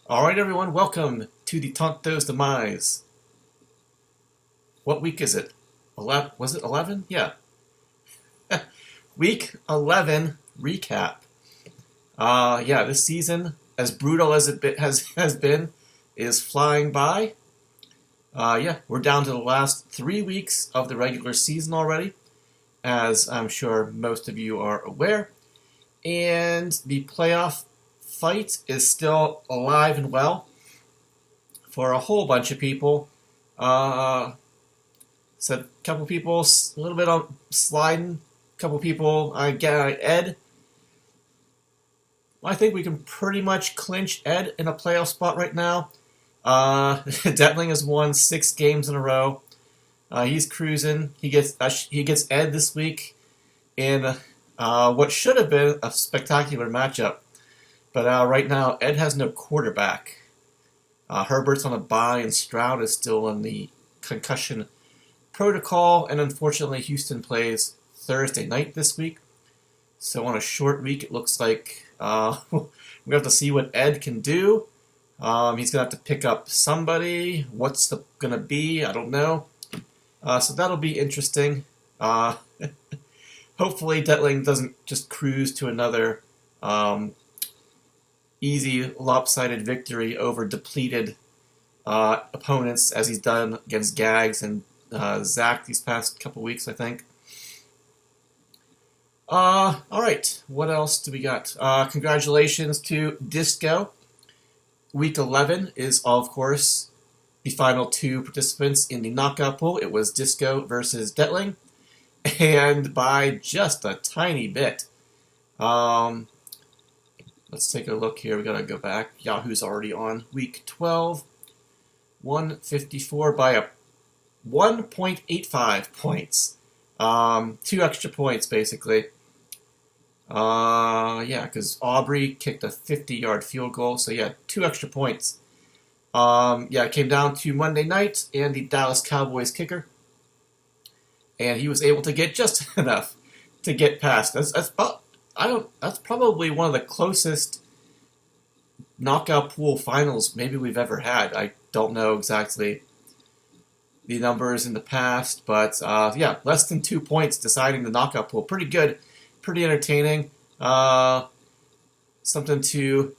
Alright everyone, welcome to the Tonto's Demise. What week is it? 11, was it 11? Yeah. Week 11 recap. Yeah, this season, as brutal as has been, is flying by. Yeah, we're down to the last 3 weeks of the regular season already, as I'm sure most of you are aware. And the playoff fight is still alive and well for a whole bunch of people. So a couple people a little bit on sliding. A couple people, Ed. I think we can pretty much clinch Ed in a playoff spot right now. Detling has won 6 games in a row. He's cruising. He gets Ed this week in what should have been a spectacular matchup. But right now, Ed has no quarterback. Herbert's on a bye, and Stroud is still in the concussion protocol. And unfortunately, Houston plays Thursday night this week. So on a short week, it looks like we have to see what Ed can do. He's going to have to pick up somebody. What's going to be? I don't know. So that'll be interesting. Hopefully, Detling doesn't just cruise to another easy, lopsided victory over depleted opponents, as he's done against Gags and Zach these past couple weeks, I think. All right, what else do we got? Congratulations to Disco. Week 11 is, of course, the final 2 participants in the knockout pool. It was Disco versus Detling, and by just a tiny bit. Let's take a look here. We gotta go back. Yahoo's already on week 12. 154 by a 1.85 points. 2 extra points, basically. Yeah, because Aubrey kicked a 50-yard field goal, so yeah, 2 extra points. Yeah, it came down to Monday night and the Dallas Cowboys kicker, and he was able to get just enough to get past. That's probably one of the closest knockout pool finals maybe we've ever had. I don't know exactly the numbers in the past, but yeah, less than 2 points deciding the knockout pool. Pretty good, pretty entertaining. Something to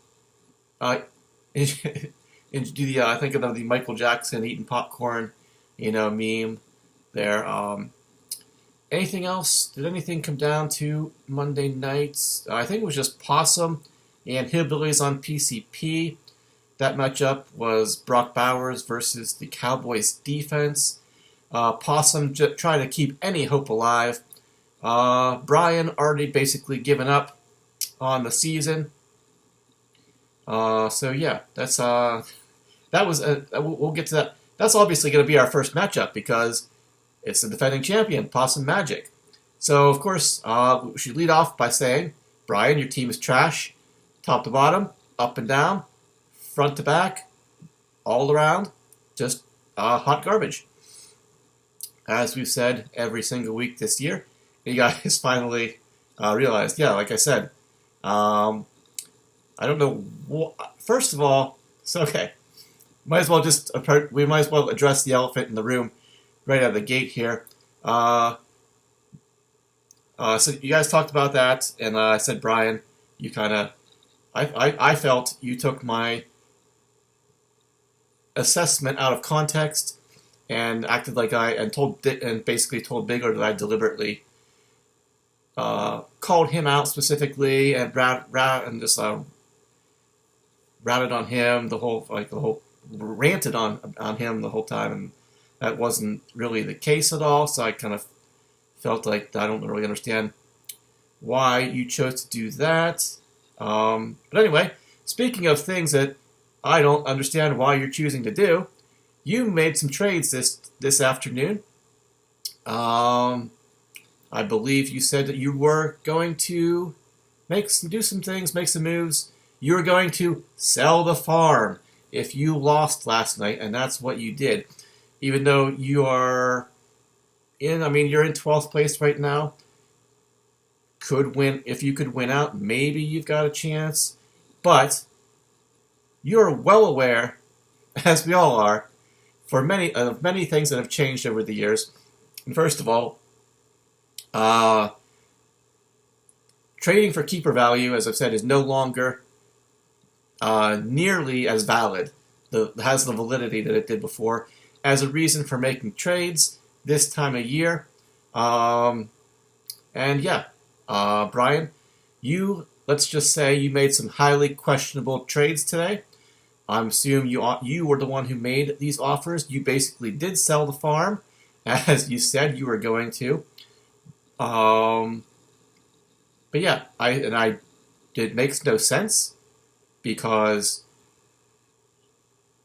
do the I think of the Michael Jackson eating popcorn, meme there. Anything else? Did anything come down to Monday nights? I think it was just Possum and Hillbillies on PCP. That matchup was Brock Bowers versus the Cowboys defense. Possum trying to keep any hope alive. Brian already basically given up on the season. So yeah, we'll get to that. That's obviously going to be our first matchup because it's the defending champion, Possum Magic. So, of course, we should lead off by saying, Brian, your team is trash. Top to bottom, up and down, front to back, all around, just hot garbage. As we've said every single week this year, you guys finally realized, yeah, like I said, I don't know. First of all, so okay, we might as well address the elephant in the room right out of the gate here. So you guys talked about that, and I said, Brian, you kind of, I felt you took my assessment out of context and acted like and basically told Bigger that I deliberately called him out specifically and just ratted on him ranted on him the whole time, and that wasn't really the case at all, so I kind of felt like I don't really understand why you chose to do that. But anyway, speaking of things that I don't understand why you're choosing to do, you made some trades this afternoon. I believe you said that you were going to do some things, make some moves. You were going to sell the farm if you lost last night, and that's what you did. Even though you're in 12th place right now. Could win, if you could win out, maybe you've got a chance. But you are well aware, as we all are, for many things that have changed over the years. And first of all, trading for keeper value, as I've said, is no longer nearly as valid, has the validity that it did before, as a reason for making trades this time of year. And yeah, Brian, let's just say you made some highly questionable trades today. I'm assuming you were the one who made these offers. You basically did sell the farm, as you said you were going to. But yeah, it makes no sense because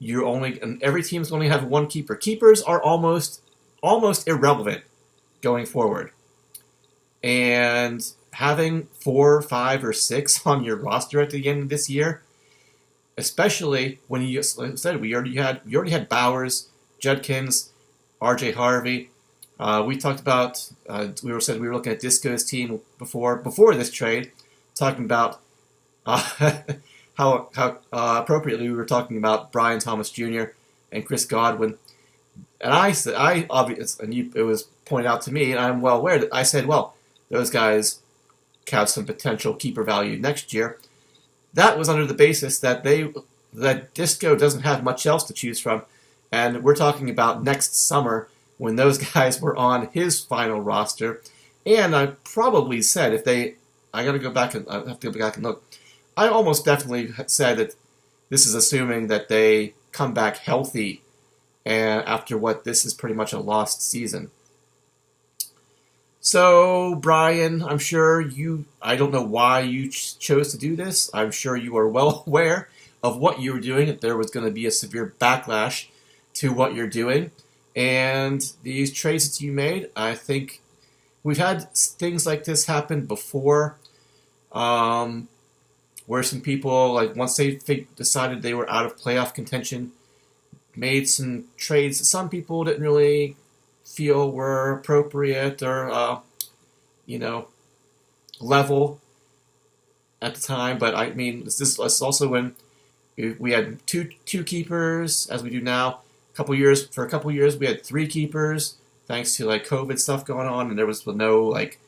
every team's going to have one keeper. Keepers are almost irrelevant going forward, and having 4, 5, or 6 on your roster at the end of this year, especially when you said we already had Bowers, Judkins, R.J. Harvey. We talked about we were looking at Disco's team before this trade, talking about how appropriately we were talking about Brian Thomas Jr. and Chris Godwin, and it was pointed out to me, and I'm well aware that I said, well, those guys have some potential keeper value next year. That was under the basis that Disco doesn't have much else to choose from, and we're talking about next summer when those guys were on his final roster. And I probably said I have to go back and look. I almost definitely said that this is assuming that they come back healthy, and after what this is pretty much a lost season. So, Brian, I'm sure I don't know why you chose to do this. I'm sure you are well aware of what you were doing, that there was going to be a severe backlash to what you're doing. And these trades that you made, I think we've had things like this happen before, where some people, like once they decided they were out of playoff contention, made some trades that some people didn't really feel were appropriate or, level at the time. But I mean, this also when we had two keepers, as we do now. For a couple years, we had 3 keepers, thanks to like COVID stuff going on, and there was no like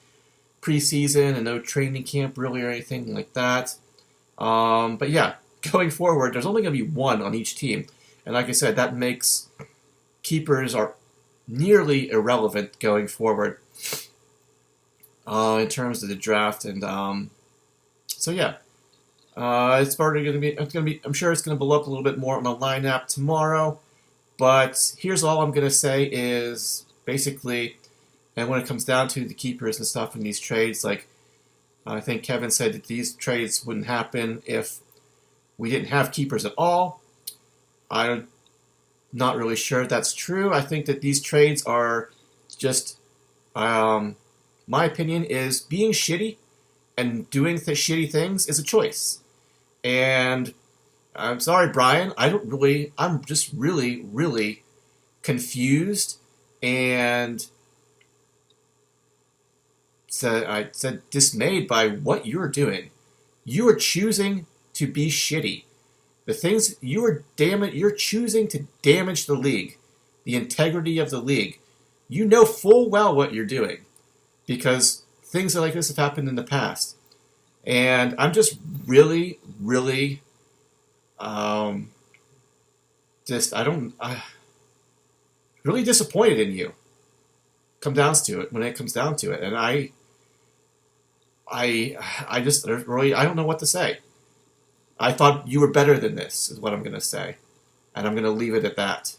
preseason and no training camp really or anything like that. But yeah, going forward, there's only going to be 1 on each team, and like I said, that makes keepers are nearly irrelevant going forward in terms of the draft. And so yeah, it's probably going to be. I'm sure it's going to blow up a little bit more on the lineup tomorrow. But here's all I'm going to say is basically, and when it comes down to the keepers and stuff in these trades, like I think Kevin said that these trades wouldn't happen if we didn't have keepers at all. I'm not really sure if that's true. I think that these trades are just, my opinion is being shitty and doing shitty things is a choice. And I'm sorry, Brian. I'm just really, really confused and dismayed by what you're doing. You are choosing to be shitty. The things you're choosing to damage the league, the integrity of the league. You know full well what you're doing because things like this have happened in the past. And I'm just really, really really disappointed in you. When it comes down to it, and I don't know what to say. I thought you were better than this, is what I'm going to say, and I'm going to leave it at that.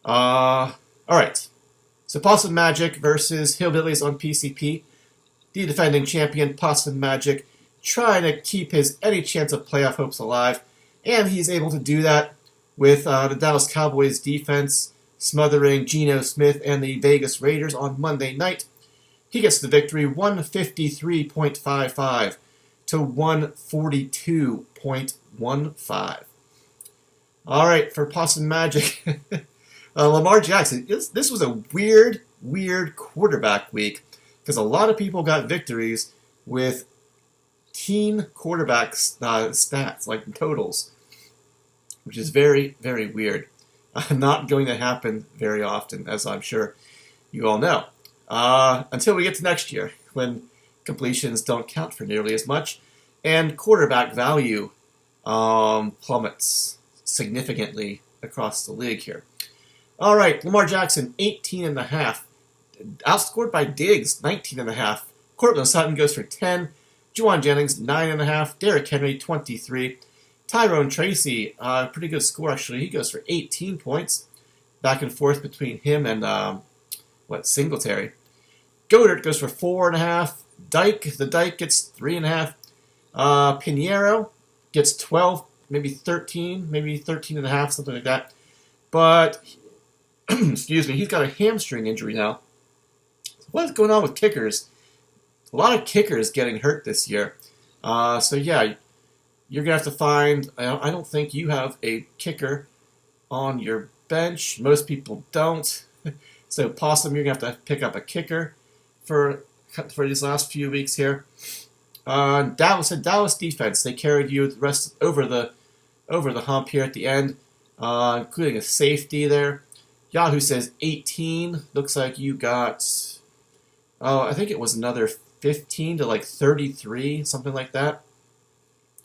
All right. So Possum Magic versus Hillbillies on PCP. The defending champion, Possum Magic, trying to keep any chance of playoff hopes alive, and he's able to do that with the Dallas Cowboys defense smothering Geno Smith and the Vegas Raiders on Monday night. He gets the victory 153.55 to 142.15. All right, for Possum Magic, Lamar Jackson. This was a weird quarterback week because a lot of people got victories with teen quarterbacks stats, like totals, which is very, very weird. Not going to happen very often, as I'm sure you all know. Until we get to next year, when completions don't count for nearly as much, and quarterback value plummets significantly across the league here. All right, Lamar Jackson, 18.5. Outscored by Diggs, 19.5. Courtland Sutton goes for 10. Juwan Jennings, 9.5. Derrick Henry, 23. Tyrone Tracy, pretty good score actually. He goes for 18 points. Back and forth between him and Singletary. Goddard goes for 4.5. The Dyke gets 3.5. Pinheiro gets 12, maybe 13, maybe 13.5, something like that. But excuse me, he's got a hamstring injury now. What's going on with kickers? A lot of kickers getting hurt this year. So yeah, you're going to have to find, I don't think you have a kicker on your bench. Most people don't. So Possum, you're going to have to pick up a kicker for these last few weeks here. Dallas defense, they carried you the rest over the hump here at the end, including a safety there. Yahoo says 18. Looks like you got, I think it was another 15 to like 33, something like that.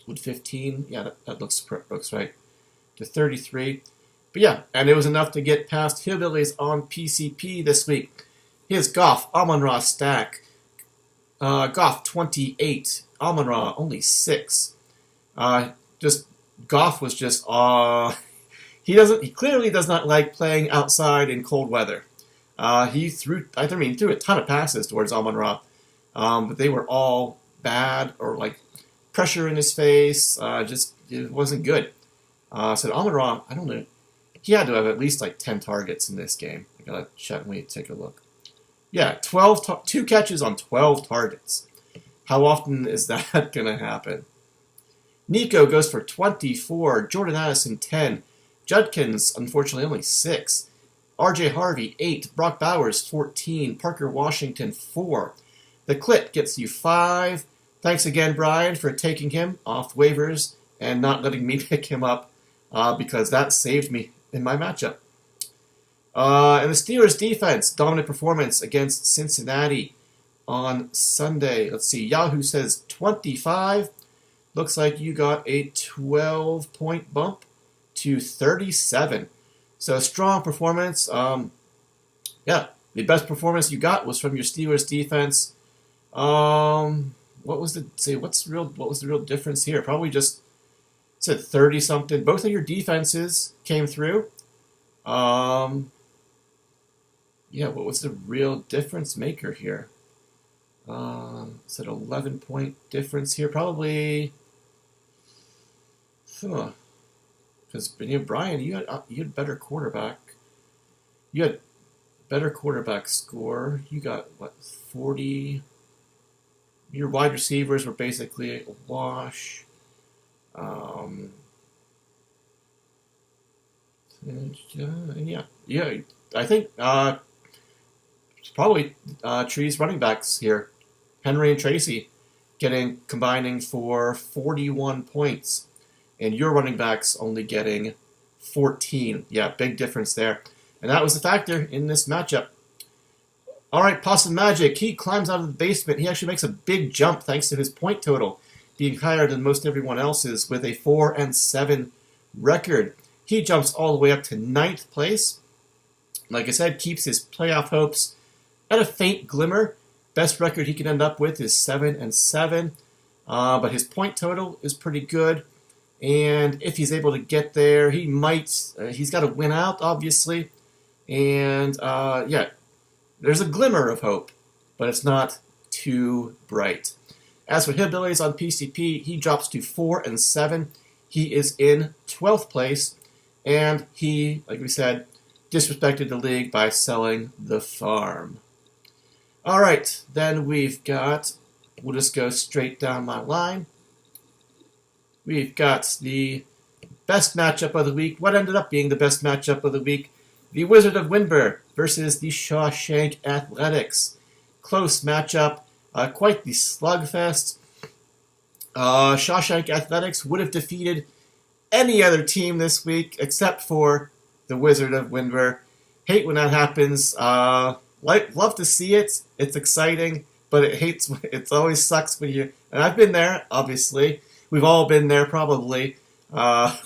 Would 15? Yeah, that looks right. To 33. But yeah, and it was enough to get past Hillbillies on PCP this week. Here's Goff, Amon-Ra stack. Goff 28, Amon-Ra only 6. Goff was just he clearly does not like playing outside in cold weather. He threw a ton of passes towards Amon-Ra, but they were all bad or like pressure in his face. It wasn't good. So Amon-Ra, I don't know. He had to have at least like 10 targets in this game. I gotta check. Let me take a look. Yeah, 2 catches on 12 targets. How often is that going to happen? Nico goes for 24. Jordan Addison, 10. Judkins, unfortunately, only 6. RJ Harvey, 8. Brock Bowers, 14. Parker Washington, 4. The Clit gets you 5. Thanks again, Brian, for taking him off waivers and not letting me pick him up because that saved me in my matchup. And the Steelers' defense, dominant performance against Cincinnati on Sunday. Let's see, Yahoo says 25. Looks like you got a 12-point bump to 37. So strong performance. The best performance you got was from your Steelers' defense. What was the real difference here? Probably just said 30-something. Both of your defenses came through. What was the real difference maker here? It's an 11-point difference here. Probably, because Brian, you had better quarterback. You had better quarterback score. You got 40. Your wide receivers were basically a wash. I think probably Tree's running backs here, Henry and Tracy, combining for 41 points, and your running backs only getting 14. Yeah, big difference there, and that was the factor in this matchup. All right, Possum Magic, he climbs out of the basement. He actually makes a big jump thanks to his point total being higher than most everyone else's with a 4-7 record. He jumps all the way up to 9th place. Like I said, keeps his playoff hopes at a faint glimmer. Best record he can end up with is 7-7. But his point total is pretty good. And if he's able to get there, he's got to win out, obviously. And there's a glimmer of hope, but it's not too bright. As for Hillbillies on PCP, he drops to 4-7. He is in 12th place, and he, like we said, disrespected the league by selling the farm. All right, then we'll just go straight down my line. We've got the best matchup of the week. What ended up being the best matchup of the week? The Wizard of Winburn versus the Shawshank Athletics. Close matchup, quite the slugfest. Shawshank Athletics would have defeated any other team this week except for the Wizard of Windber. Hate when that happens. Love to see it. It's exciting, but it always sucks when you. And I've been there, obviously. We've all been there, probably,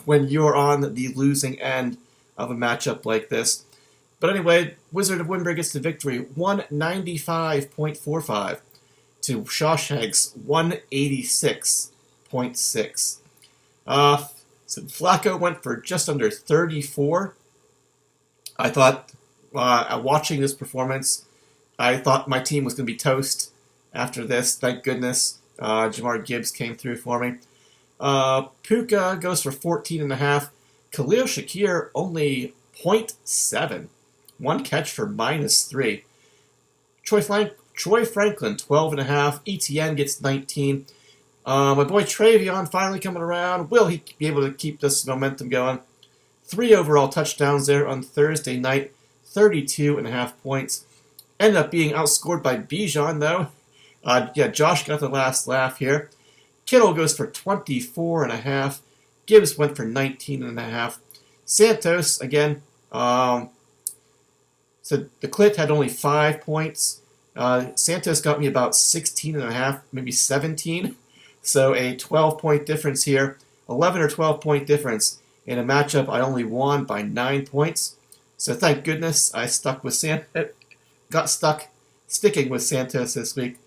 when you're on the losing end of a matchup like this. But anyway, Wizard of Windber gets the victory, 195.45 to Shawshank's 186.6. So Flacco went for just under 34. I thought, watching this performance, I thought my team was going to be toast after this. Thank goodness Jamar Gibbs came through for me. Puka goes for 14.5. Khalil Shakir only 0.7. One catch for -3. Troy Franklin, 12.5. ETN gets 19. My boy Travion finally coming around. Will he be able to keep this momentum going? 3 overall touchdowns there on Thursday night. 32.5 points. Ended up being outscored by Bijan, though. Josh got the last laugh here. Kittle goes for 24.5. Gibbs went for 19.5. Santos, again, so the Clit had only 5 points. Santos got me about 16.5, maybe 17. So a 12-point difference here. 11 or 12-point difference in a matchup I only won by 9 points. So thank goodness I stuck with sticking with Santos this week.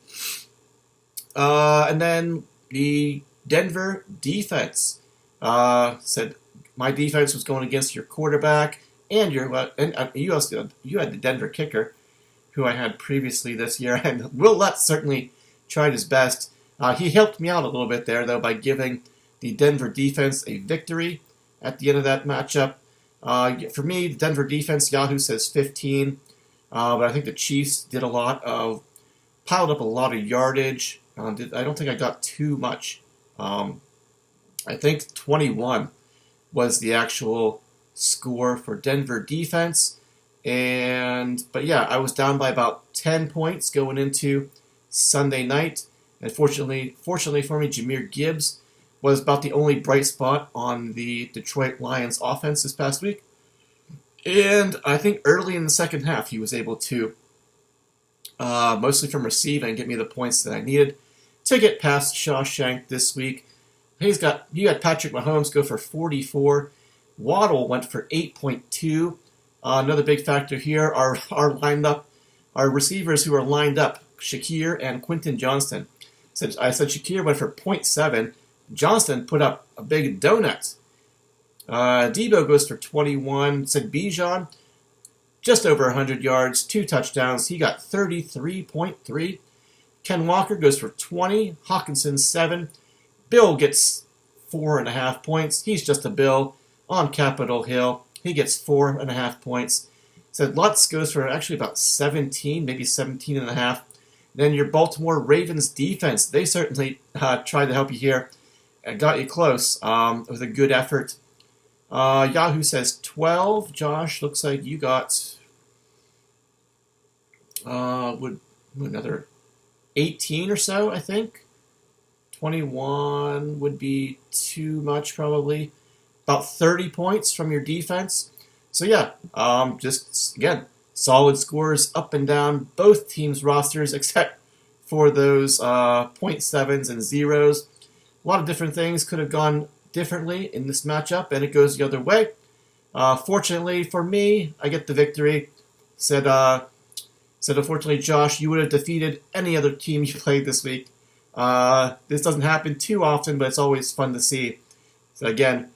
And then the Denver defense said my defense was going against your quarterback and you had the Denver kicker, who I had previously this year, and Will Lutz certainly tried his best. He helped me out a little bit there, though, by giving the Denver defense a victory at the end of that matchup. For me, the Denver defense, Yahoo says 15, but I think the Chiefs did piled up a lot of yardage. I don't think I got too much. I think 21 was the actual score for Denver defense. But yeah, I was down by about 10 points going into Sunday night. And fortunately for me, Jahmyr Gibbs was about the only bright spot on the Detroit Lions offense this past week. And I think early in the second half, he was able to, mostly from receiving, get me the points that I needed to get past Shawshank this week. You had Patrick Mahomes go for 44. Waddle went for 8.2. Another big factor here are our receivers who are lined up, Shakir and Quentin Johnston. I said Shakir went for 0.7. Johnston put up a big donut. Debo goes for 21. Said Bijan, just over 100 yards, 2 touchdowns. He got 33.3. Ken Walker goes for 20. Hawkinson, 7. Bill gets 4.5 points. He's just a Bill on Capitol Hill. He gets 4.5 points. Said Lutz goes for actually about 17, maybe 17.5. Then your Baltimore Ravens defense, they certainly tried to help you here and got you close. It was a good effort. Yahoo says 12. Josh, looks like you got another 18 or so, I think. 21 would be too much, probably. About 30 points from your defense. So yeah, just again, solid scores up and down both teams' rosters, except for those 0.7s and zeros. A lot of different things could have gone differently in this matchup, and it goes the other way. Fortunately for me, I get the victory. Said unfortunately, Josh, you would have defeated any other team you played this week. This doesn't happen too often, but it's always fun to see. So again,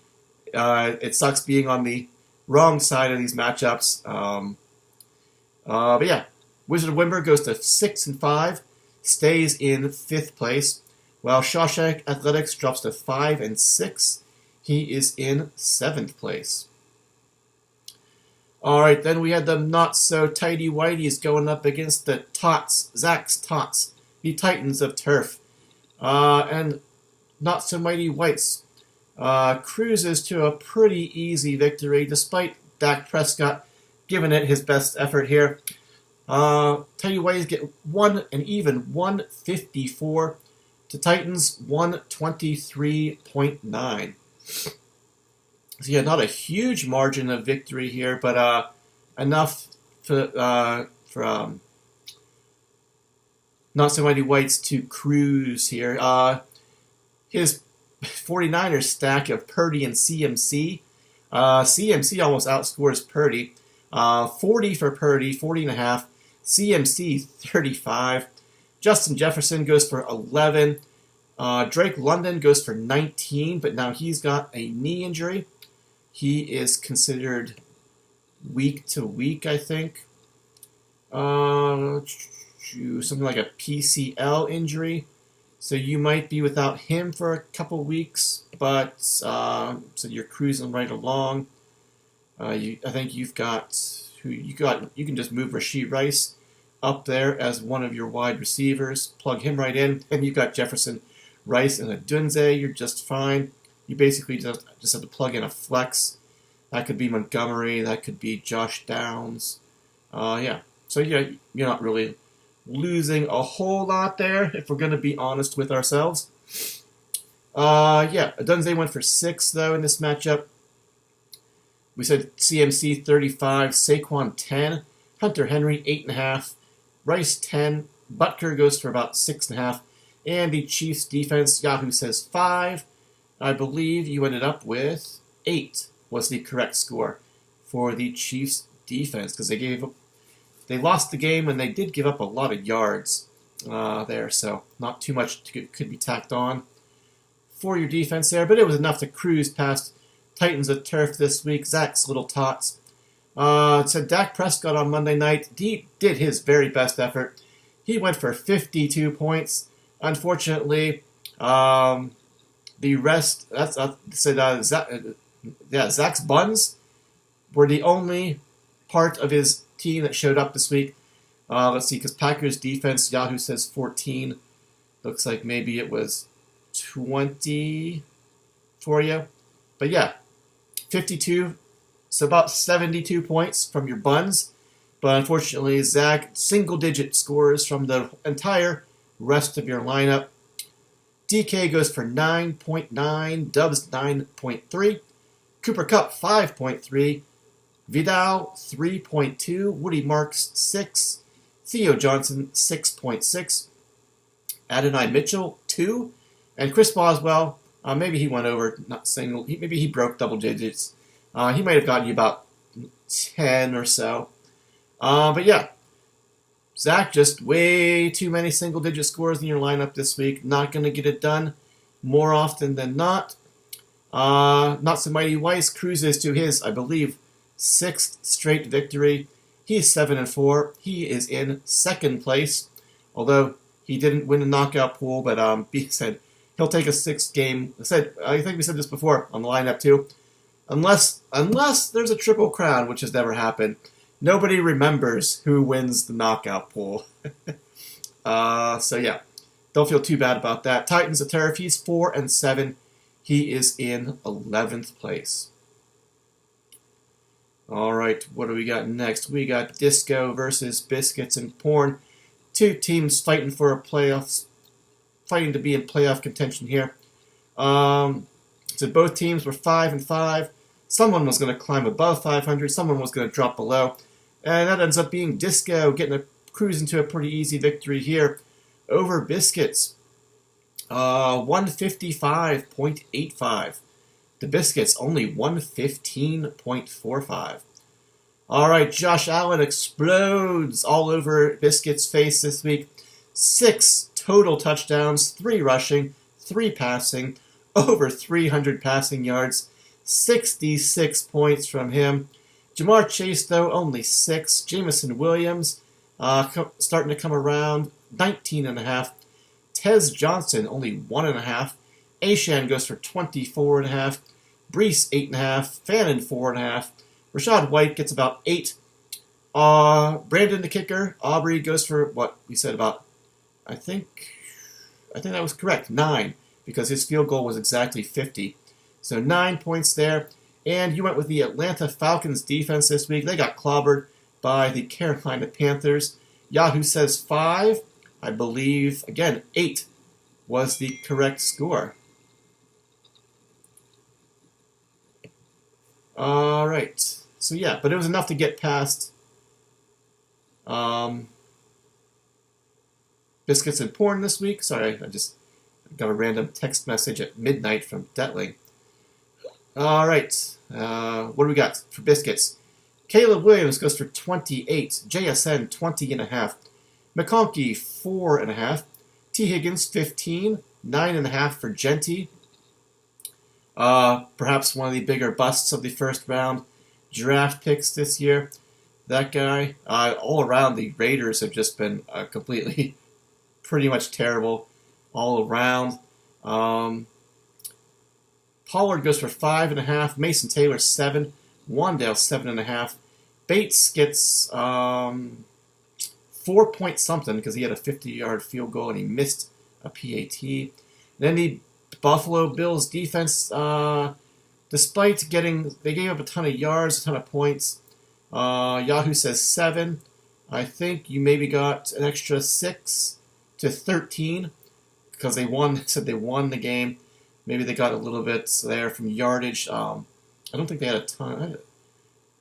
it sucks being on the wrong side of these matchups. But yeah, Wizard of Windber goes to 6-5, stays in 5th place, while Shawshank Athletics drops to 5-6. He is in 7th place. All right, then we had the not-so-tidy Whiteys going up against the Zach's Tots, the Titans of Turf. And not-so-mighty Whites cruises to a pretty easy victory, despite Dak Prescott giving it his best effort here. Tidy Whiteys get an even 154. to Titans 123.9. So yeah, not a huge margin of victory here, but enough for Not So Mighty Whites to cruise here. His 49ers stack of Purdy and CMC. CMC almost outscores Purdy. 40 for Purdy, 40.5. CMC 35. Justin Jefferson goes for 11. Drake London goes for 19, but now he's got a knee injury. He is considered week to week, I think. Something like a PCL injury. So you might be without him for a couple weeks, but so you're cruising right along. I think you can just move Rashee Rice up there as one of your wide receivers, plug him right in, and you've got Jefferson, Rice, and Adunze. You're just fine. You basically just have to plug in a flex. That could be Montgomery. That could be Josh Downs. Yeah. So you're not really losing a whole lot there, if we're going to be honest with ourselves. Yeah, Adunze went for 6, though, in this matchup. We said CMC 35, Saquon 10, Hunter Henry 8.5, Rice 10, Butker goes for about 6.5, and the Chiefs defense, Yahoo says 5. I believe you ended up with 8 was the correct score for the Chiefs defense, because they lost the game and they did give up a lot of yards there, so not too much could be tacked on for your defense there, but it was enough to cruise past Titans of Turf this week. Zach's little tots. Said Dak Prescott on Monday night. He did his very best effort. He went for 52 points. Unfortunately, the rest, Zach's buns were the only part of his team that showed up this week. Let's see, because Packers defense, Yahoo says 14. Looks like maybe it was 20 for you. But yeah, 52, so about 72 points from your buns. But unfortunately, Zach, single-digit scores from the entire rest of your lineup. DK goes for 9.9, Dubs 9.3, Cooper Kupp 5.3, Vidal 3.2, Woody Marks 6, Theo Johnson 6.6, Adonai Mitchell 2, and Chris Boswell, maybe he went over, not single, maybe he broke double digits. He might have gotten you about 10 or so. But yeah, Zach, just way too many single-digit scores in your lineup this week. Not going to get it done more often than not. Not So Mighty Weiss cruises to his, I believe, 6th straight victory. He's 7-4. He is in 2nd place, although he didn't win the knockout pool. But he said he'll take a 6th game. I think we said this before on the lineup too. Unless there's a triple crown, which has never happened. Nobody remembers who wins the knockout pool. So yeah, don't feel too bad about that. Titans of Turf, he's 4-7. He is in 11th place. All right, what do we got next? We got Disco versus Biscuits and Porn. 2 teams fighting to be in playoff contention here. So both teams were 5-5. Someone was going to climb above 500. Someone was going to drop below. And that ends up being Disco getting a cruise into a pretty easy victory here over Biscuits. 155.85. The Biscuits only 115.45. All right, Josh Allen explodes all over Biscuits' face this week. 6 total touchdowns, 3 rushing, 3 passing, over 300 passing yards, 66 points from him. Jamar Chase, though, only 6. Jamison Williams starting to come around, 19.5. Tez Johnson, only 1.5. Ashan goes for 24.5. Brees, 8.5. Fannin, 4.5. Rashad White gets about 8. Brandon, the kicker, Aubrey goes for what we said about, I think that was correct, 9, because his field goal was exactly 50. So 9 points there. And you went with the Atlanta Falcons defense this week. They got clobbered by the Carolina Panthers. Yahoo says 5. I believe, again, 8 was the correct score. All right. So yeah, but it was enough to get past Biscuits and Porn this week. Sorry, I just got a random text message at midnight from Detling. All right. What do we got for Biscuits? Caleb Williams goes for 28. JSN 20.5. McConkey 4.5. T. Higgins 15. 9.5 for Genty. Perhaps one of the bigger busts of the first round draft picks this year. That guy. All around, the Raiders have just been completely, pretty much terrible all around. Pollard goes for 5.5. Mason Taylor 7. Wandale 7.5. Bates gets 4 point something because he had a 50-yard field goal and he missed a PAT. Then the Buffalo Bills defense, despite they gave up a ton of yards, a ton of points. Yahoo says 7. I think you maybe got an extra 6 to 13 because they said they won the game. Maybe they got a little bit there from yardage. I don't think they had a ton.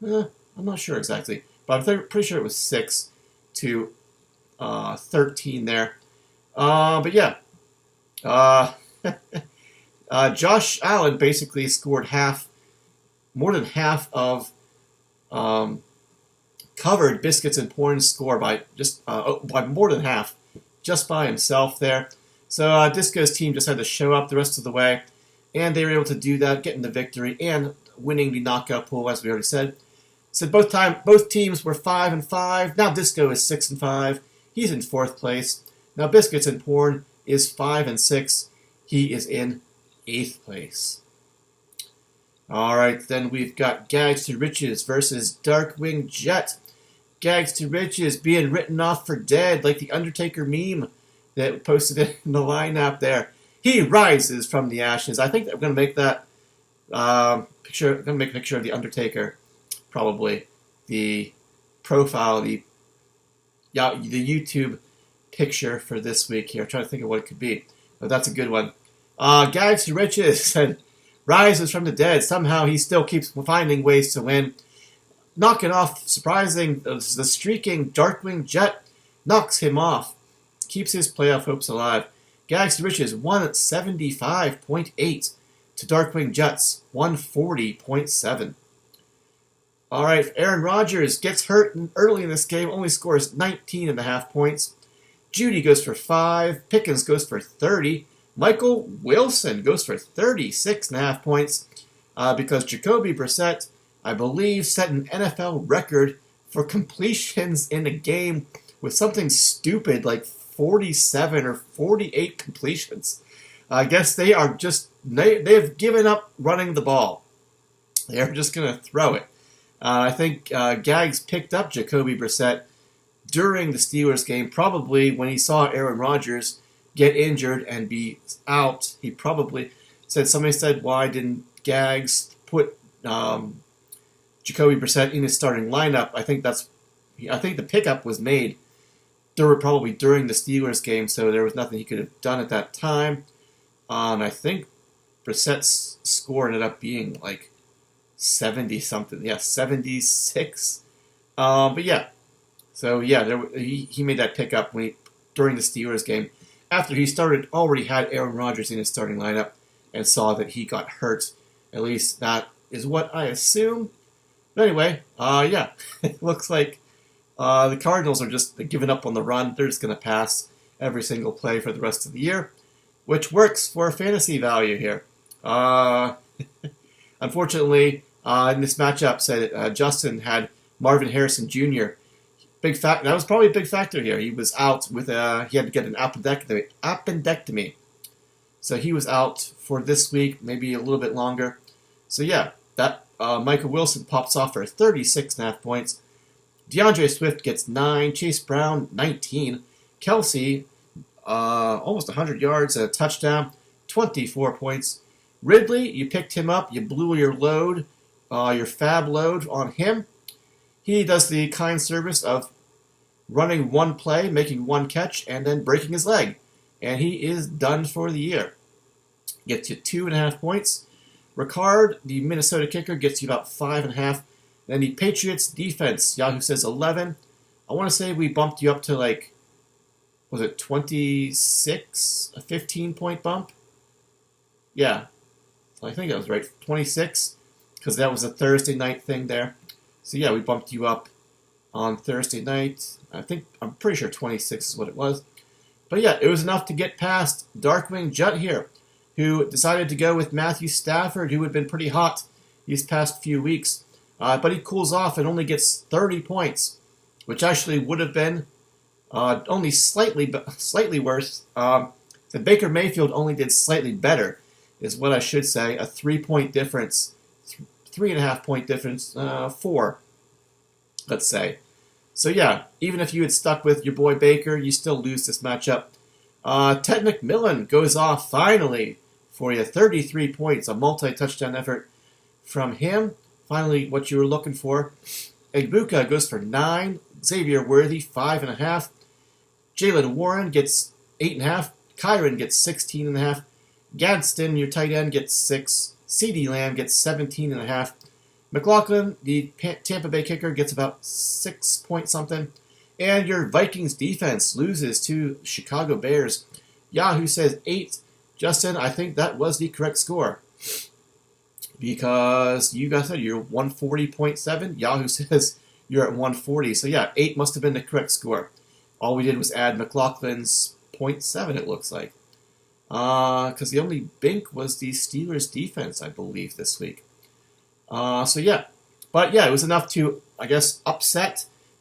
I'm not sure exactly, but I'm pretty sure it was 6 to 13 there. But yeah, Josh Allen basically scored more than half of covered Biscuits and Porn's score by more than half, just by himself there. So Disco's team just had to show up the rest of the way, and they were able to do that, getting the victory and winning the knockout pool, as we already said. So both teams were 5-5. Now Disco is 6-5. He's in 4th place. Now Biscuits and Porn is 5-6. He is in 8th place. All right, then we've got Gags to Riches versus Darkwing Jet. Gags to Riches being written off for dead, like the Undertaker meme that posted it in the lineup there. He rises from the ashes. I think I'm going to make that picture. I'm going to make a picture of the Undertaker, probably the profile, the YouTube picture for this week here. I'm trying to think of what it could be, but that's a good one. Gags to Riches said, rises from the dead. Somehow he still keeps finding ways to win. Knocking off, the streaking Darkwing Jet knocks him off. Keeps his playoff hopes alive. Gags to Riches 175.8 to Darkwing Jets 140.7. All right, Aaron Rodgers gets hurt early in this game, only scores 19.5 points. Judy goes for 5. Pickens goes for 30. Michael Wilson goes for 36.5 points because Jacoby Brissett, I believe, set an NFL record for completions in a game with something stupid like 47 or 48 completions. I guess they have given up running the ball. They're just going to throw it. I think Gags picked up Jacoby Brissett during the Steelers game, probably when he saw Aaron Rodgers get injured and be out. He probably somebody said, why didn't Gags put Jacoby Brissett in his starting lineup? I think the pickup was made probably during the Steelers game, so there was nothing he could have done at that time. I think Brissett's score ended up being like 70-something. Yeah, 76. But yeah. So yeah, he made that pickup during the Steelers game after he already had Aaron Rodgers in his starting lineup and saw that he got hurt. At least that is what I assume. But anyway, yeah, it looks like the Cardinals are just giving up on the run. They're just going to pass every single play for the rest of the year, which works for fantasy value here. Unfortunately, in this matchup, Justin had Marvin Harrison Jr. That was probably a big factor here. He was out with he had to get an appendectomy. So he was out for this week, maybe a little bit longer. So yeah, that Michael Wilson pops off for 36.5 points. DeAndre Swift gets 9. Chase Brown, 19. Kelsey, almost 100 yards and a touchdown, 24 points. Ridley, you picked him up. You blew your load, your fab load on him. He does the kind service of running one play, making one catch, and then breaking his leg. and he is done for the year. Gets you 2.5 points. Ricard, the Minnesota kicker, gets you about 5.5. Then the Patriots defense, Yahoo says 11. I want to say we bumped you up to was it 26? A 15-point bump? Yeah, I think that was right. 26, because that was a Thursday night thing there. So yeah, we bumped you up on Thursday night. I'm pretty sure 26 is what it was. But yeah, it was enough to get past Darkwing Jut here, who decided to go with Matthew Stafford, who had been pretty hot these past few weeks. But he cools off and only gets 30 points, which actually would have been only slightly worse. The Baker Mayfield only did slightly better, is what I should say. A 3-point difference, 3.5-point difference, 4, let's say. So yeah, even if you had stuck with your boy Baker, you still lose this matchup. Ted McMillan goes off finally for you, 33 points, a multi-touchdown effort from him. Finally, what you were looking for. Egbuka goes for 9. Xavier Worthy, 5.5. Jalen Warren gets 8.5. Kyron gets 16.5. Gadsden, your tight end, gets 6. CeeDee Lamb gets 17.5. McLaughlin, the Tampa Bay kicker, gets about 6 point something. And your Vikings defense loses to Chicago Bears. Yahoo says 8. Justin, I think that was the correct score. Because you guys said you're 140.7. Yahoo says you're at 140. So yeah, 8 must have been the correct score. All we did was add McLaughlin's 0.7, it looks like. Because the only bink was the Steelers defense, I believe, this week. So yeah. But yeah, it was enough to, I guess,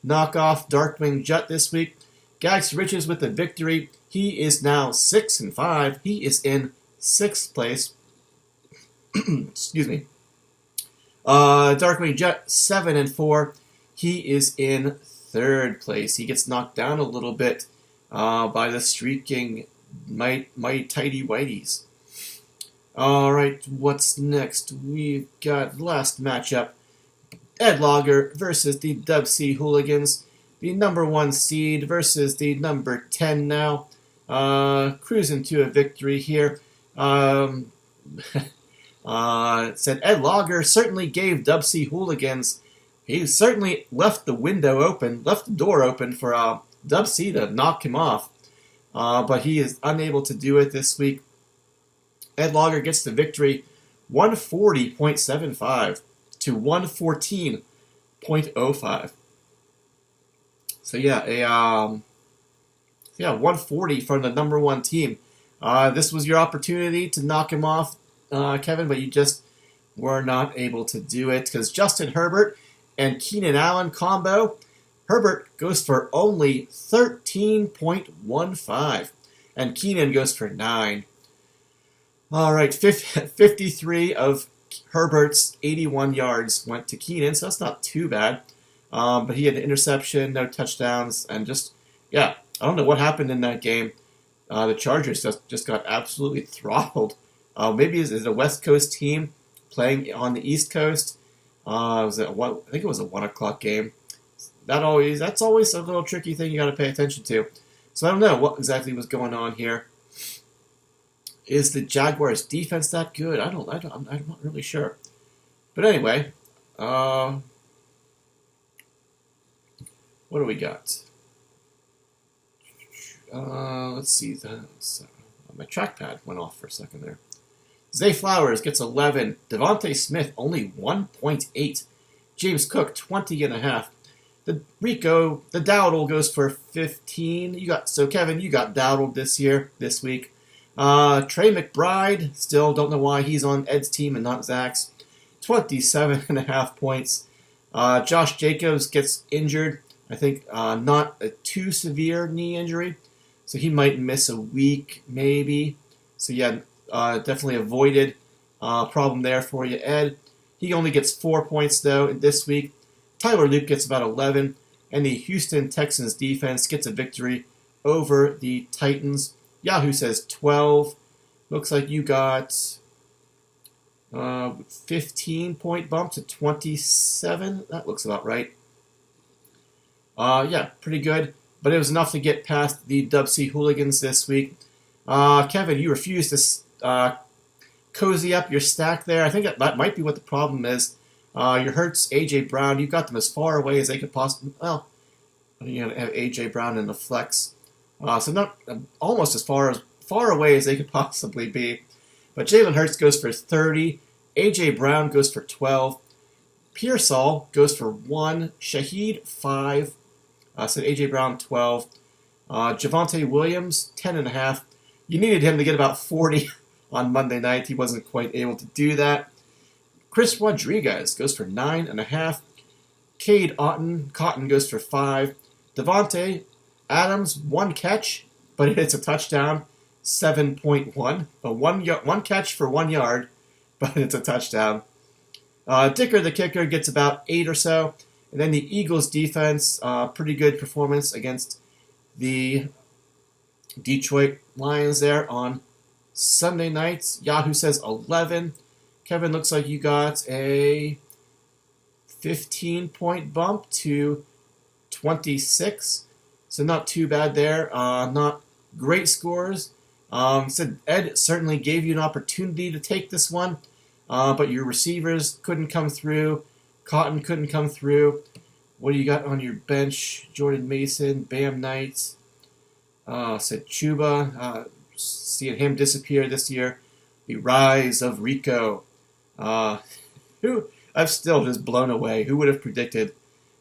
knock off Darkwing Jut this week. Gags Riches with the victory. He is now 6-5. He is in 6th place. Excuse me. Darkwing Jut 7-4. He is in 3rd place. He gets knocked down a little bit by the streaking mighty tighty whiteys. All right, what's next? We've got last matchup: Ed Logger versus the Dub C Hooligans. The number 1 seed versus the number 10 now. Cruising to a victory here. It said Ed Logger certainly gave Dub C Hooligans. He certainly left the door open for Dub C to knock him off. But he is unable to do it this week. Ed Logger gets the victory, 140.75 to 114.05. So yeah, 140 from the number 1 team. This was your opportunity to knock him off, Kevin, but you just were not able to do it because Justin Herbert and Keenan Allen combo. Herbert goes for only 13.15, and Keenan goes for 9. All right, 53 of Herbert's 81 yards went to Keenan, so that's not too bad. But he had an interception, no touchdowns, and I don't know what happened in that game. The Chargers just got absolutely throttled. Maybe is it a West Coast team playing on the East Coast? I think it was a 1 o'clock game. That's always a little tricky thing you got to pay attention to. So I don't know what exactly was going on here. Is the Jaguars defense that good? I'm not really sure. But anyway, what do we got? Let's see. My trackpad went off for a second there. Zay Flowers gets 11. Devontae Smith only 1.8. James Cook 20.5. The Dowdle goes for 15. Kevin, you got Dowdle this week. Trey McBride, still don't know why he's on Ed's team and not Zach's. 27.5 points. Josh Jacobs gets injured. I think not a too severe knee injury, so he might miss a week maybe. So yeah, definitely avoided problem there for you, Ed. He only gets 4 points though this week. Tyler Luke gets about 11, and the Houston Texans defense gets a victory over the Titans. Yahoo says 12. Looks like you got 15-point bump to 27. That looks about right. Yeah, pretty good. But it was enough to get past the Dub C Hooligans this week. Kevin, you refuse to cozy up your stack there. I think that might be what the problem is. Your Hurts, A.J. Brown, you've got them as far away as they could possibly... Well, you have A.J. Brown in the flex. So not almost as far away as they could possibly be. But Jalen Hurts goes for 30. A.J. Brown goes for 12. Pearsall goes for 1. Shaheed, 5. So A.J. Brown, 12. Javonte Williams, 10.5. You needed him to get about 40 on Monday night. He wasn't quite able to do that. Chris Rodriguez goes for 9.5. Cade Cotton goes for 5. Devontae Adams, 1 catch, but it's a touchdown, 7.1. One catch for 1 yard, but it's a touchdown. Dicker the kicker gets about 8 or so. And then the Eagles defense, pretty good performance against the Detroit Lions there on Sunday nights. Yahoo says 11. Kevin, looks like you got a 15-point bump to 26. So not too bad there. Not great scores. Said Ed certainly gave you an opportunity to take this one, but your receivers couldn't come through. Cotton couldn't come through. What do you got on your bench? Jordan Mason, Bam Knight. Said Chuba. Seeing him disappear this year. The rise of Rico. Who I'm still just blown away. Who would have predicted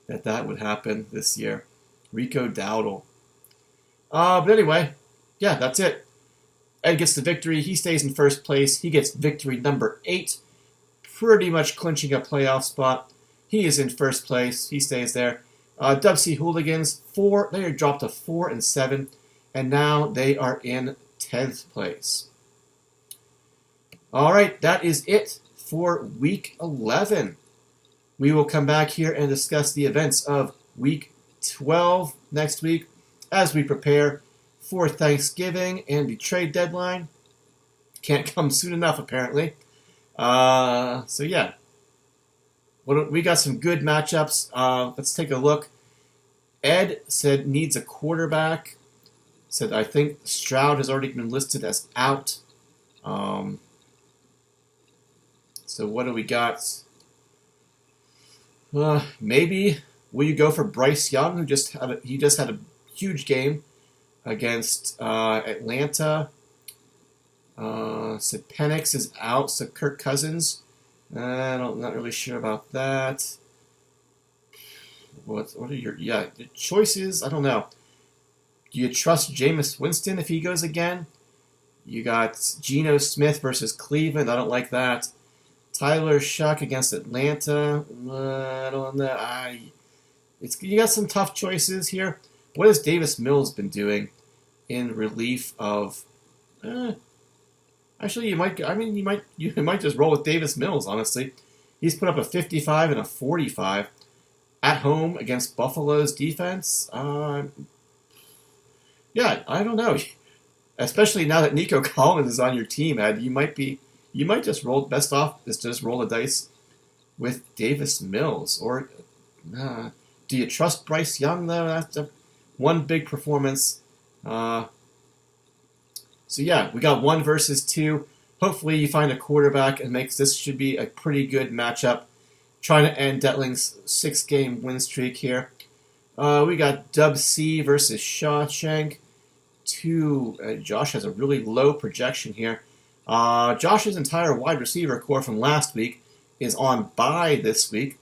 that would happen this year? Rico Dowdle. But anyway, yeah, that's it. Ed gets the victory. He stays in first place. He gets victory number 8. Pretty much clinching a playoff spot. He is in first place. He stays there. Dub C Hooligans, 4. They are dropped to 4 and 7. And now they are in 10th place. All right, that is it for Week 11. We will come back here and discuss the events of Week 12 next week as we prepare for Thanksgiving and the trade deadline. Can't come soon enough, apparently. So yeah, we got some good matchups. Let's take a look. Ed said needs a quarterback. Said I think Stroud has already been listed as out. So what do we got? Maybe will you go for Bryce Young, who just had a huge game against Atlanta. Said Penix is out, so Kirk Cousins. Not really sure about that. What are your the choices? I don't know. Do you trust Jameis Winston if he goes again? You got Geno Smith versus Cleveland. I don't like that. Tyler Shuck against Atlanta. I don't know. You got some tough choices here. What has Davis Mills been doing in relief of? Actually, you might just roll with Davis Mills. Honestly, he's put up a 55 and a 45 at home against Buffalo's defense. Yeah, I don't know. Especially now that Nico Collins is on your team, Ed, you might just roll just roll the dice with Davis Mills. Or do you trust Bryce Young though? That's one big performance. So yeah, we got 1 versus 2. Hopefully you find a quarterback and this should be a pretty good matchup. Trying to end Detling's 6-game win streak here. We got Dub C versus Shawshank. Josh has a really low projection here. Josh's entire wide receiver core from last week is on bye this week.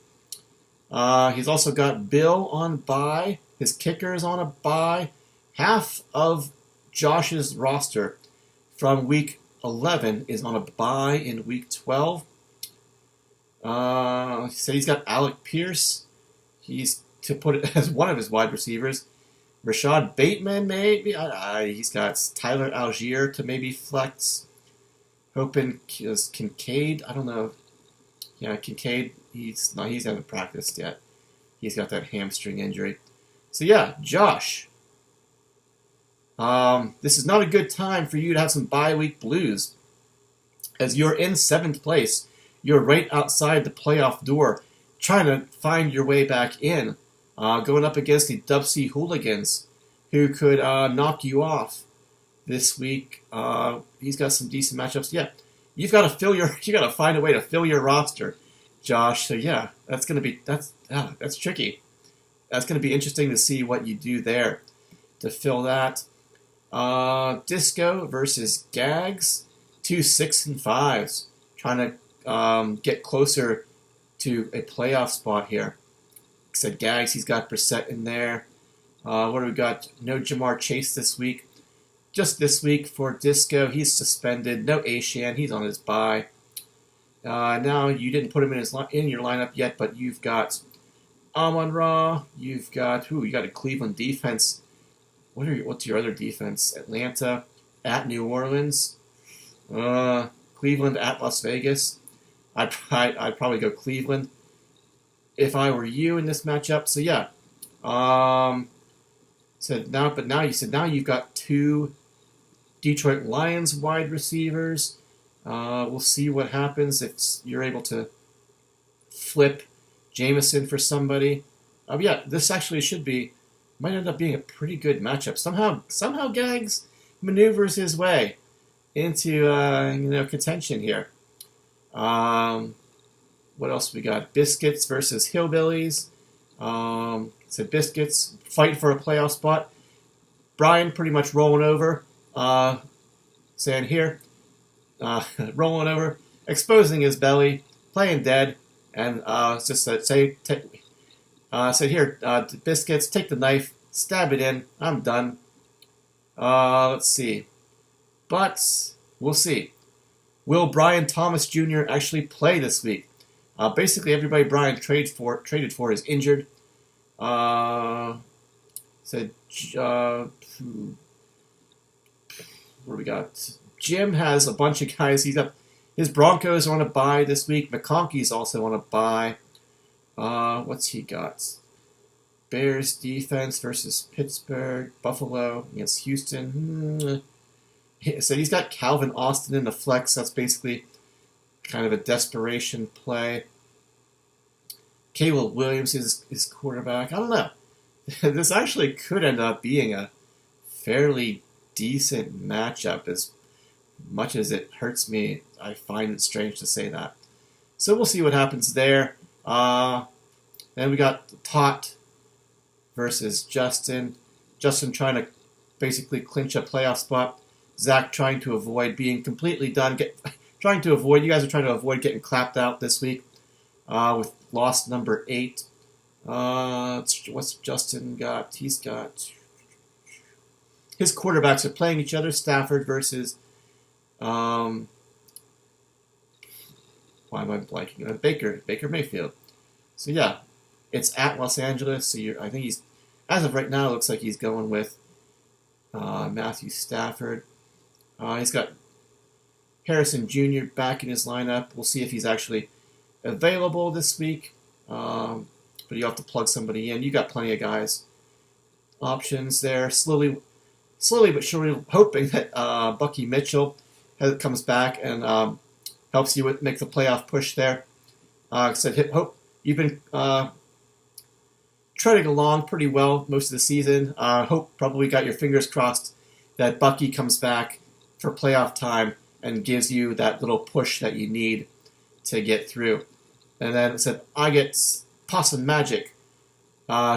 He's also got Bill on bye. His kicker is on a bye. Half of Josh's roster from week 11 is on a bye in week 12. So he's got Alec Pierce. He's to put it as one of his wide receivers. Rashad Bateman, maybe. He's got Tyler Algier to maybe flex. Hoping Kincaid. I don't know. Yeah, Kincaid. He hasn't practiced yet. He's got that hamstring injury. So yeah, Josh. This is not a good time for you to have some bye week blues, as you're in 7th place. You're right outside the playoff door, trying to find your way back in. Going up against the Dub C Hooligans, who could knock you off this week. He's got some decent matchups. Yeah, you got to find a way to fill your roster, Josh. So yeah, that's tricky. That's going to be interesting to see what you do there to fill that. Disco versus Gags, 2 6-5s, trying to get closer to a playoff spot here. Said Gags, he's got Brissett in there. What do we got? No Jamar Chase this week. Just this week for Disco, he's suspended. No Ashan, he's on his bye. Now you didn't put him in your lineup yet, but you've got Amon-Ra. You've got you got a Cleveland defense. What's your other defense? Atlanta at New Orleans. Cleveland at Las Vegas. I'd probably go Cleveland if I were you in this matchup. So yeah. Now you've got 2 Detroit Lions wide receivers. We'll see what happens if you're able to flip Jameson for somebody. This actually might end up being a pretty good matchup. Somehow Gags maneuvers his way into contention here. What else we got? Biscuits versus Hillbillies. Biscuits fight for a playoff spot. Brian pretty much rolling over, saying here, rolling over, exposing his belly, playing dead, and said here, Biscuits, take the knife, stab it in. I'm done. Let's see, but we'll see. Will Brian Thomas Jr. actually play this week? Basically, everybody Brian traded for is injured. What do we got? Jim has a bunch of guys. He's got his Broncos on a bye this week. McConkey's also on a bye. What's he got? Bears defense versus Pittsburgh. Buffalo against Houston. So he's got Calvin Austin in the flex. That's basically kind of a desperation play. Caleb Williams is quarterback. I don't know. This actually could end up being a fairly decent matchup. As much as it hurts me, I find it strange to say that. So we'll see what happens there. Then we got Tot versus Justin. Justin trying to basically clinch a playoff spot. Zach trying to avoid being completely done. You guys are trying to avoid getting clapped out this week with loss number 8. What's Justin got? He's got his quarterbacks are playing each other. Stafford versus why am I blanking on Baker Mayfield. So yeah, it's at Los Angeles. So I think he's, as of right now, it looks like he's going with Matthew Stafford. He's got Harrison Jr. back in his lineup. We'll see if he's actually available this week. But you have to plug somebody in. You got plenty of guys. Options there. Slowly but surely, hoping that Bucky Mitchell comes back and helps you make the playoff push there. Hope you've been treading along pretty well most of the season. Hope probably got your fingers crossed that Bucky comes back for playoff time and gives you that little push that you need to get through. And then it said, I get Possum Magic.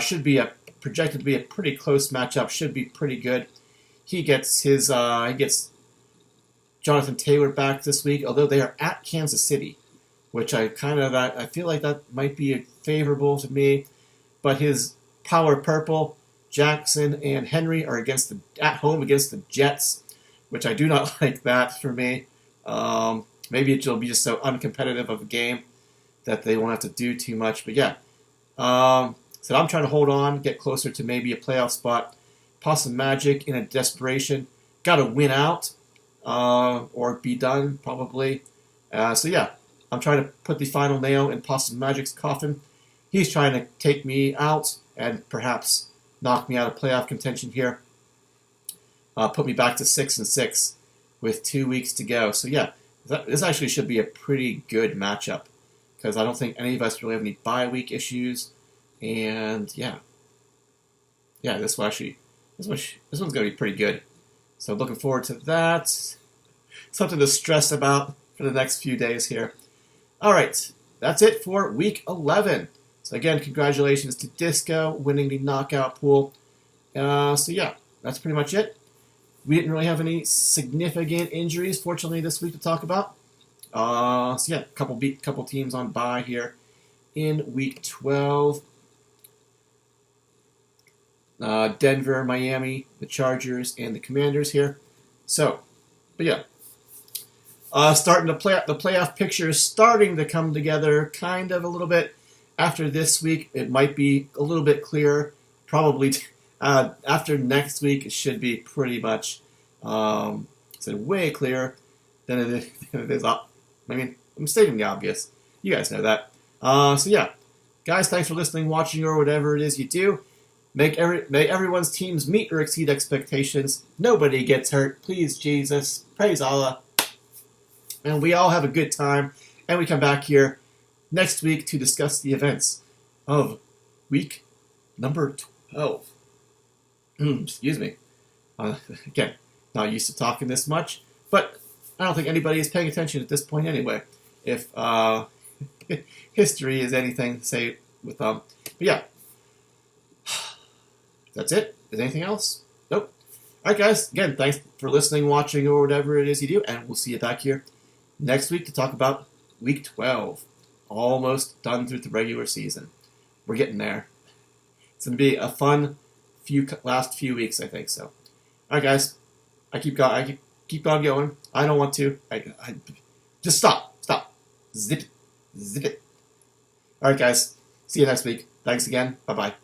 Should be projected to be a pretty close matchup. Should be pretty good. He gets Jonathan Taylor back this week, although they are at Kansas City, which I feel like that might be favorable to me. But his Power Purple, Jackson and Henry are at home against the Jets, which I do not like that for me. Maybe it'll be just so uncompetitive of a game that they won't have to do too much. But yeah, so I'm trying to hold on, get closer to maybe a playoff spot. Possum Magic in a desperation. Got to win out or be done probably. So yeah, I'm trying to put the final nail in Possum Magic's coffin. He's trying to take me out and perhaps knock me out of playoff contention here. Put me back to 6-6 with 2 weeks to go. So yeah, this actually should be a pretty good matchup because I don't think any of us really have any bye week issues. And yeah, this one's going to be pretty good. So looking forward to that. Something to stress about for the next few days here. All right, that's it for Week 11. So again, congratulations to Disco winning the knockout pool. So yeah, that's pretty much it. We didn't really have any significant injuries, fortunately, this week to talk about. So yeah, couple teams on bye here in Week 12. Denver, Miami, the Chargers, and the Commanders here. So, but yeah. Starting to play, the playoff picture is starting to come together kind of a little bit. After this week, it might be a little bit clearer. Probably after next week, it should be pretty much way clearer than it is. I mean, I'm stating the obvious. You guys know that. So yeah, guys, thanks for listening, watching, or whatever it is you do. May everyone's teams meet or exceed expectations. Nobody gets hurt. Please, Jesus. Praise Allah. And we all have a good time. And we come back here next week to discuss the events of week number 12. Excuse me. Again, not used to talking this much, but I don't think anybody is paying attention at this point anyway. If history is anything to say with But yeah. That's it. Is anything else? Nope. Alright guys, again, thanks for listening, watching, or whatever it is you do, and we'll see you back here next week to talk about Week 12. Almost done through the regular season. We're getting there. It's going to be a fun last few weeks, I think so. Alright guys, I keep on going. I don't want to. I just stop. Zip it. Alright guys, see you next week. Thanks again. Bye-bye.